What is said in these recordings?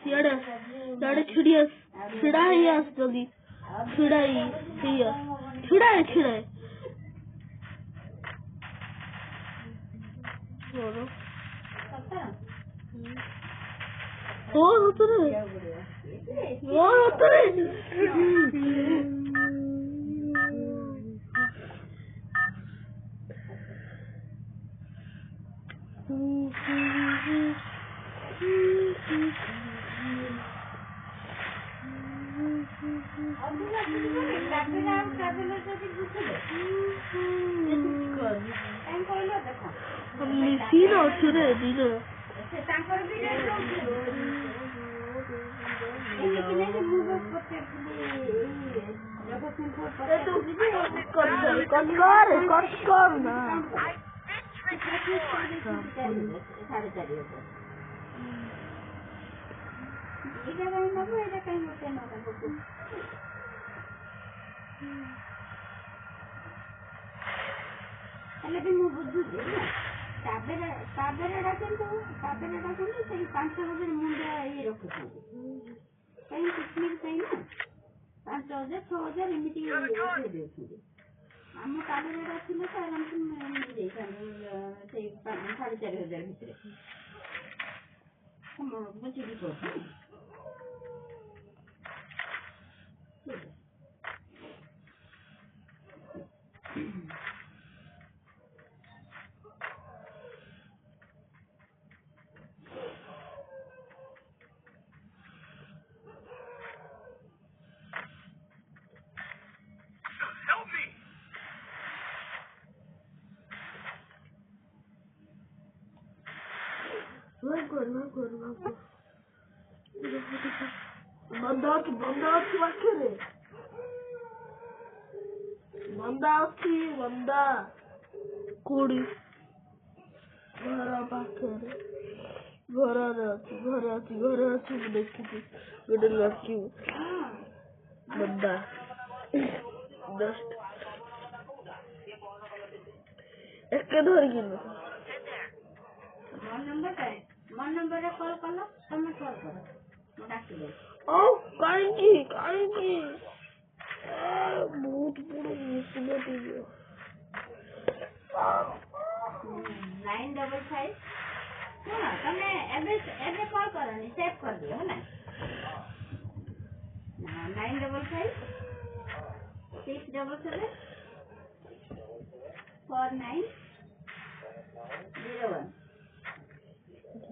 यार छिड़ा है यस जल्दी छिड़ा है यस छिड़ा है होता बंदा कुड़ी घरा देखी लड़की बंदा जस्ट एक धरिकी मन नंबर कॉल कल तुम कॉल करो कहीं बहुत बड़ा मुसीबत है 955 તમે એમને કોલ કરો ને સેવ કરી દો હે ને 955 677 4901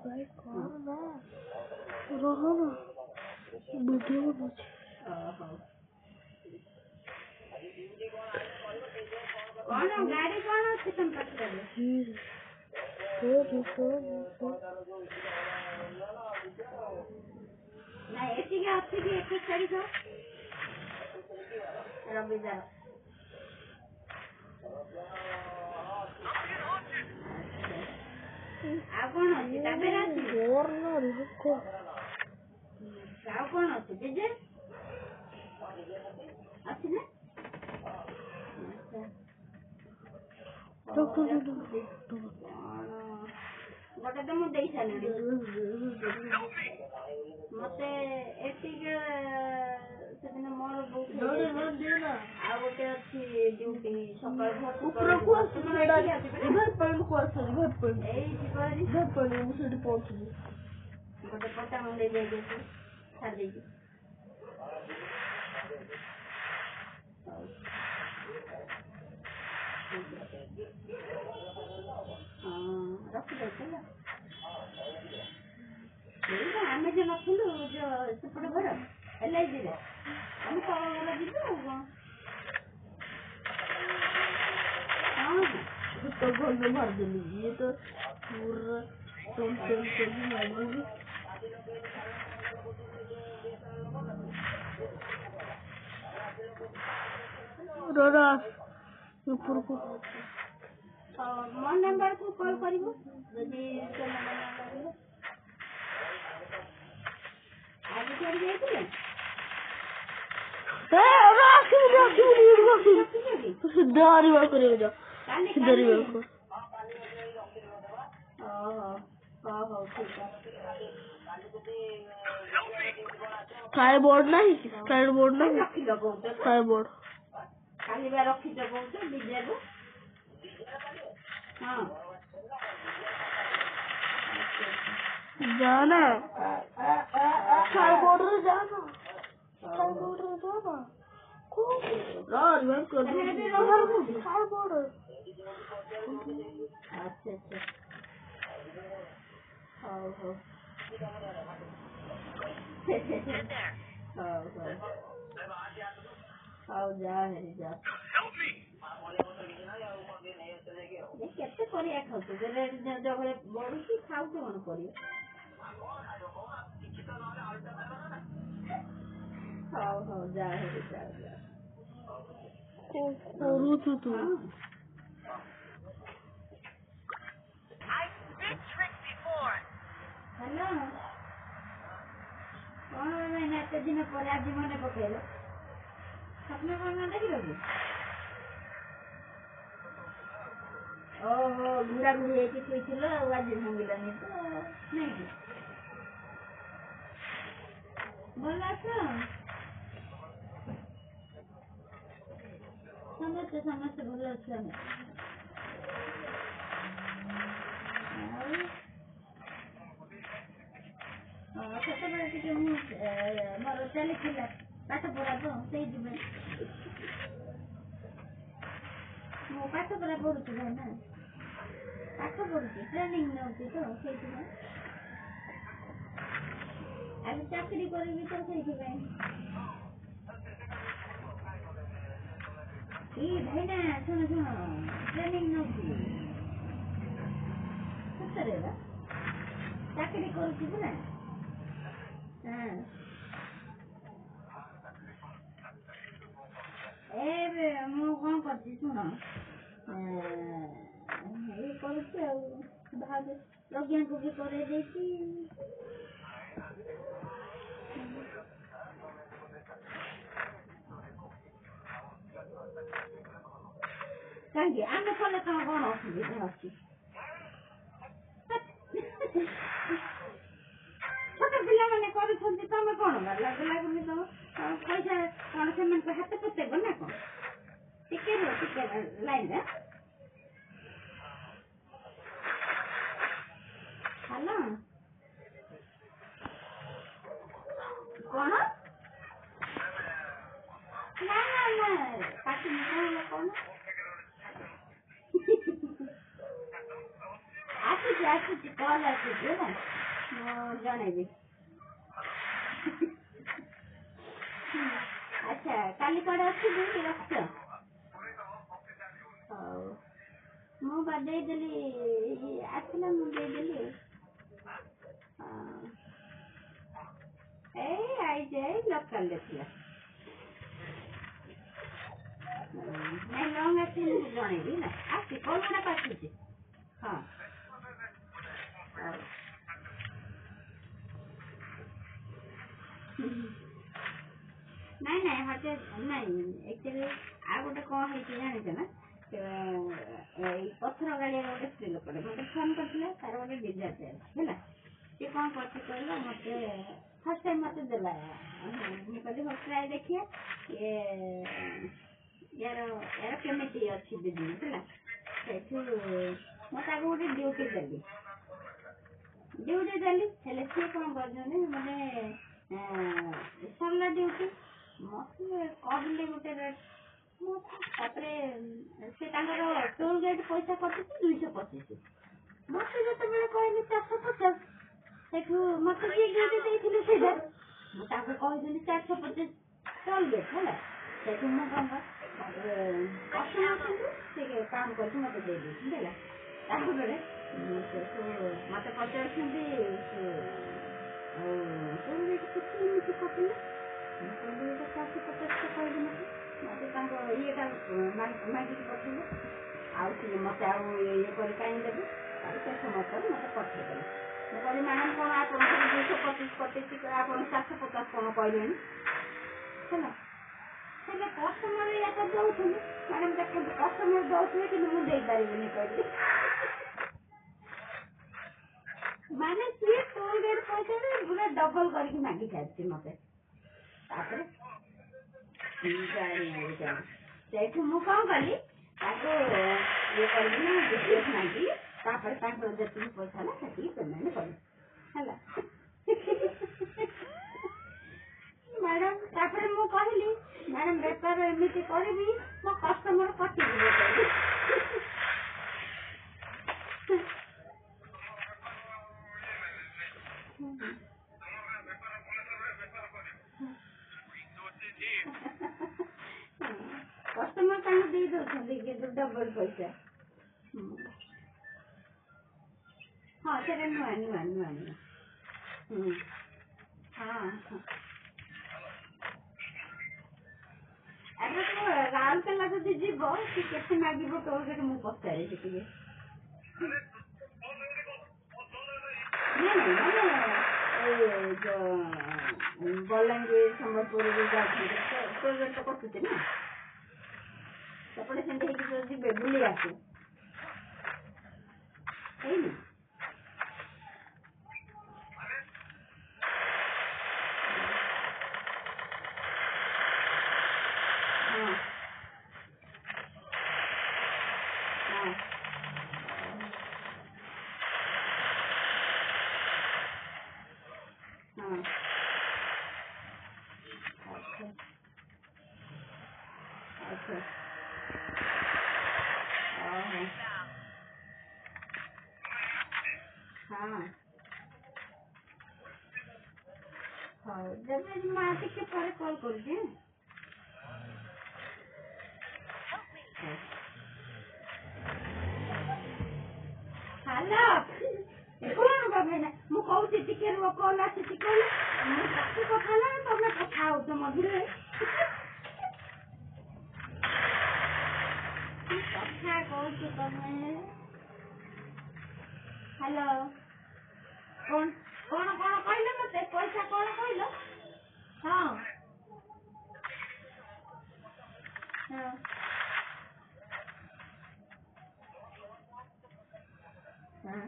भाई कौन है रोहन वीडियो मुझे कौन गाड़ी कौन है संपर्क करो ना ऐसी क्या आपसे भी एक करी दो रविदा आप कौन होती तबे राती और ना रुको आप कौन होती जेजे अच्छी ना ଗୋଟେ ତ ମୁଁ ଦେଇ ସାରିଲିଣି ମତେ ଏତିକି ସେଦିନ ମୋର ଆଉ ଗୋଟେ ଅଛି ଡ୍ୟୁଟି ସକାଳ ଉପରକୁ ଆସୁଛି ଏଇ ଯିବାରି ମୁଁ ସେଠି ପହଞ୍ଚିବି ଗୋଟେ ପଟା ମୁଣ୍ଡେଇ ଦେଇକି ଛାଡ଼ି ଦେଇକି ରଖିଦେଇଥିଲା ଆମେ ଯୋଉ ନଥିଲୁ ଯୋଉ ସେପଟେ ଘର LICରେ ଆମେ ତଳ ଘର ଯିବୁ ଆଉ କଣ तो घर में भर देली ये तो पूरा ऊपर को मोर नंबर को कॉल करिवो यदि से नंबर ना लागले आज चली जाइतिले ए राखी दारी वा करियो जा दारी वा को ठीक है स्काई बोर्ड नहीं स्काई बोर्ड नहीं स्काई बोर्ड खाली बार रखी तो कौन डीजे को हाँ जाना स्काई बोर्ड रे जाना स्काई बोर्ड रे जाना यार मैं कर दूँ स्काई बोर्ड अच्छा हाँ जा है जा ये केते परिया खाउछु जे जगले बढुची खाउछु कोन परिया हाउ जा है जा करू तू हेलो कौन मैंने एते दिन पर आज मने पकेलो सपना कौन देखिलो कि ओहो बुढ़ा बुढ़ी एक कोइथिलो आज भांगिलानी तो नहीं कि बोला तो समझते बोला अच्छा ସେତେବେଳେ ଟିକେ ମୁଁ ମୋର ଚାଲିଥିଲା ପାଠ ପଢା ତ ସେଇଥିପାଇଁ ମୁଁ ପାଠ ପଢା ପଢୁଛି ଭାଇନା ପାଠ ପଢୁଛି ଟ୍ରେନିଂ ନେଉଛି ତ ସେଇଥିପାଇଁ ଆଜି ଚାକିରି କରିବି ତ ସେଇଥିପାଇଁ ଭାଇନା ଶୁଣ ଟ୍ରେନିଂ ନେଉଛି ସତରେ ବା ଚାକିରି କରୁଛି ପରା ଏବେ ମୁଁ କଣ କରୁଛି ଶୁଣ ଇଏ କରୁଛି ଆଉ ଭାବେ ପ୍ରଜ୍ଞାକୁ ବି କରେଇ ଦେଇଛି କାହିଁକି ଆମେ କଲେ କଣ ଅସୁବିଧା ଅଛି ଛୋଟ ପିଲାମାନେ କରୁଛନ୍ତି ତମେ କଣ ଲାଗୁନି ତ ପଇସା କଣ ସେମାନଙ୍କ ହାତ ପତେଇବ ନା କଣ ଟିକେ ଲାଇନରେ ହ୍ୟାଲୋ କଣ ନା କାଟିନି କଣ ଆସୁଛି କଲ୍ ଆସୁଛି ହେଲା ମୁଁ ଜଣେଇବି ଆଚ୍ଛା କାଲି କୁଆଡ଼େ ଆସିବି ରଖୁଛ ହଉ ମୁଁ ବା ଦେଇଦେଲି ଆସିଲା ମୁଁ ଦେଇଦେଲି ଏଇ ଆଇଛି ଲୋକାଲରେ ଥିଲା ନାଇଁ ଲଙ୍ଗ ଆସିଲି ମୁଁ ଜଣେଇବି ହେଲା ଆସି କଲ୍ ଗୁଡ଼ାକ ଆସୁଛି ହଁ ନାଇଁ ହଠାତ୍ ନାଇଁ ଆକ୍ଚୁଆଲି ଆଉ ଗୋଟେ କଣ ହେଇଛି ଜାଣିଛ ନା ଏଇ ପଥର ଗାଡ଼ିଆର ଗୋଟେ ସ୍ତ୍ରୀ ଲୋକଟେ ମୋତେ ଫୋନ୍ କରିଥିଲା ତାର ଗୋଟେ ଡିଜାର୍ଟ ହେଲା ସେ କଣ କରୁଛି କହିଲ ମୋତେ ଫାର୍ଷ୍ଟ ଟାଇମ୍ ମୋତେ ଦେଲା ମୁଁ କହିଲି ହଉ ଟ୍ରାଏ ଦେଖିବା ୟାର କେମିତି ଅଛି ବିଜନେସ୍ ହେଲା ସେଇଠୁ ମୁଁ ତାକୁ ଗୋଟେ ଡ୍ୟୁଟି ଦେଲି ହେଲେ ସିଏ କଣ କରିଛନ୍ତି ମାନେ ସରିଲା ଡ୍ୟୁଟି ମୋତେ କହିଲେ ଗୋଟେ ରେଟ୍ ତାପରେ ସେ ତାଙ୍କର ଟୋଲ୍ ଗେଟ୍ ପଇସା କଟିଛି 225 ମୋତେ ଯେତେବେଳେ କହିଲେ 450 ସେଠୁ ମୋତେ ଯିଏ ଡ୍ୟୁଟି ଦେଇଥିଲେ ସେଇଟା ମୁଁ ତାକୁ କହିଦେଲି 450 ଟୋଲ୍ ଗେଟ୍ ହେଲା ସେଠୁ ମୁଁ କଣ ତାପରେ କଷ୍ଟମର କିନ୍ତୁ ସେ କାମ କରିକି ମୋତେ ଦେଇଦେଇଛନ୍ତି ହେଲା ତାପରେ ସେଠୁ ମୋତେ ପଚାରୁଛନ୍ତି ଆଉ ଟୋଲ୍ ଗେଟ୍ କେତେ ଏମିତି କଟିଲେ ମୁଁ କହିଲି ଏଇଟା 450 କହିଲି ମୋତେ ତାଙ୍କ ଇଏଟା ମାଗିକି ପଠେଇଲେ ଆଉ ସିଏ ମୋତେ ଆଉ ଇଏ କରି କାହିଁ ଦେବେ ଆଉ ସେ ସମୟ ପରେ ମୋତେ ପଠେଇଦେଲେ ମୁଁ କହିଲି ମ୍ୟାଡ଼ାମ୍ କ'ଣ ଆପଣଙ୍କର 225 କଟିଛି ଆପଣ 450 କ'ଣ କହିଲେଣି ହେଲା ହେଲେ କଷ୍ଟମର ଇଏଟା ଦେଉଛନ୍ତି ମ୍ୟାଡ଼ାମ୍ ଦେଖନ୍ତୁ କଷ୍ଟମର ଦେଉଥିବେ କିନ୍ତୁ ମୁଁ ଦେଇପାରିବିନି କହିଲି ମାନେ ସିଏ ଟୋଲ ଗେଟ୍ ପଇସାରେ ପୁରା ଡବଲ କରିକି ମାଗି ସାରିଛି ମତେ। ତାପରେ ସେଇଠୁ ମୁଁ କଣ କଲି ତାକୁ ଇଏ କରିକିନା ଡିଟେଲ୍ସ ମାଗିଲି। ତାପରେ ତାଙ୍କର ଯେତିକି ପଇସା ହେଲା ସେତିକି ପେମେଣ୍ଟ କଲି ହେଲା। ମ୍ୟାଡାମ ତାପରେ ମୁଁ କହିଲି ମ୍ୟାଡାମ ବେପାର ଏମିତି କରିବି ମୋ କଷ୍ଟମର କଟିଯିବ କହିଲି। କଷ୍ଟମର ତାଙ୍କୁ ଦେଇ ଦଉଛନ୍ତି କିନ୍ତୁ ଡବଲ ପଇସା। ହଁ ସେଟା ନୂଆ ନୂଆ ନୂଆ ନୂଆ। ହଁ ଏବେ ତ ରାଉରକେଲା ଯଦି ଯିବ ସେ କେତେ ମାଗିବ ଟୋଲ ଗେଟ୍ ମୁଁ ପଚାରିଛି ଟିକେ। ନାଇଁ ମାନେ ଏଇ ବଲାଙ୍ଗୀର ସମ୍ବଲପୁର ଯାଉଛନ୍ତି ଟୋଲ ଗେଟ୍ ତ କଟୁଛି ନା ସେପଟେ ସେମିତି ହେଇକି ତ ଯିବେ ବୁଲିବାକୁ ହେଇନି। ହଉ ଯଦି ମା ଟିକେ ପରେ କଲ୍ କରୁଛି। ହ୍ୟାଲୋ କଣ କବେ ନା ମୁଁ କହୁଛି ଟିକେ ରୁହ କଲ୍ ଆସିଛି କହିଲେ ମୁଁ ତାକୁ କଥା ହେଲାଣି ତମେ କଥା ହଉଛ ମଝିରେ କଥା କହୁଛ ତମେ। ହ୍ୟାଲୋ କଣ କଣ କଣ କହିଲ ମତେ ପଇସା କଣ କହିଲ? ହଁ ହଁ ହଁ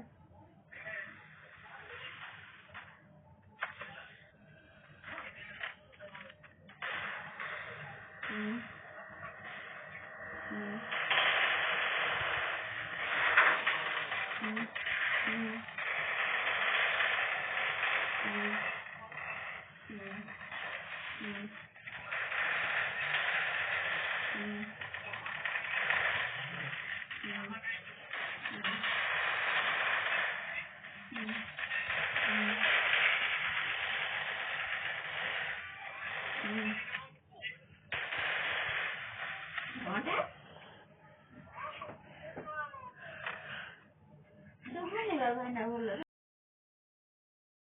Mm-hmm.